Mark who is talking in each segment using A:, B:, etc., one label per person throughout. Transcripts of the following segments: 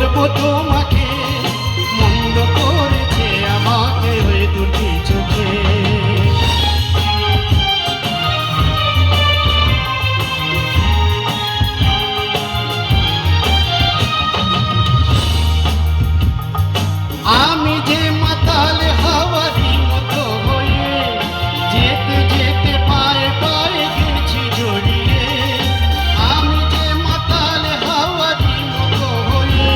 A: বলবো তোমাকে, মন্দ করেছে আমাকে ওই দুটি চোখে। আমি যে মাতাল হাওয়ারি মতো হয়ে যেতে যেতে পায়ে পায়ে গেছি জড়িয়ে। আমি যে মাতাল হাওয়ারি মতো হয়ে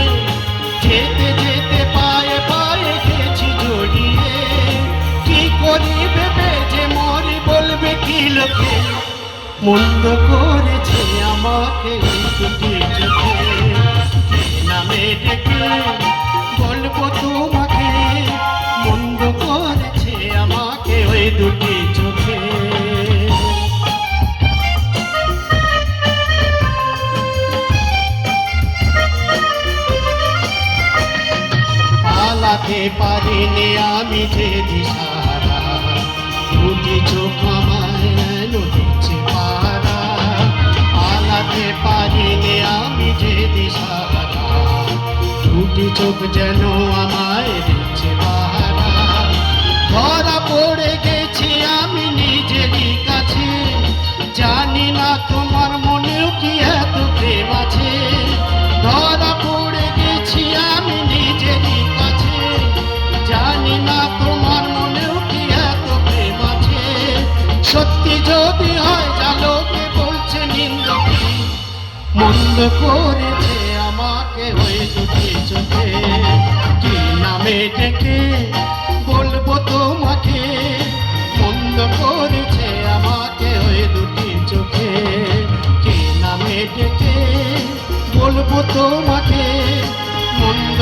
A: যেতে যেতে পায়ে পায়ে গেছি জড়িয়ে। কি করি ভেবে যে মরি বলবে কি লোকে, মন্দ করেছে আমাকে এই দুটি চোখে। কি নামে ডেকে বলবো তোমাকে, মন্দ করেছে আমাকে ওই দুটি চোখে। পালাতে পারিনি আমি যে দিশাহারা, দুটি চোখ আমায় দিচ্ছে পাহারা। পালাতে পারিনি আমি যে দিশাহারা, দুটি চোখ যেন আমায় দিচ্ছে পাহারা। ধরা পড়ে গেছি আমি নিজেরই কাছে, জানি না তোমার মনেও কি এত প্রেম আছে। ধরা পড়ে গেছি আমি নিজেরই কাছে, জানি না তোমার মনেও কি এত প্রেম আছে। সত্যি যদি হয় যা লোকে বলছে নিন্দকে, মন্দ করেছে আমাকে ওই দুটি চোখে। কি নামে ডেকে বলবো তোমাকে, মন্দ করেছে আমাকে ওই দুটি চোখে। কি নামে ডেকে বলবো তোমাকে, মন্দ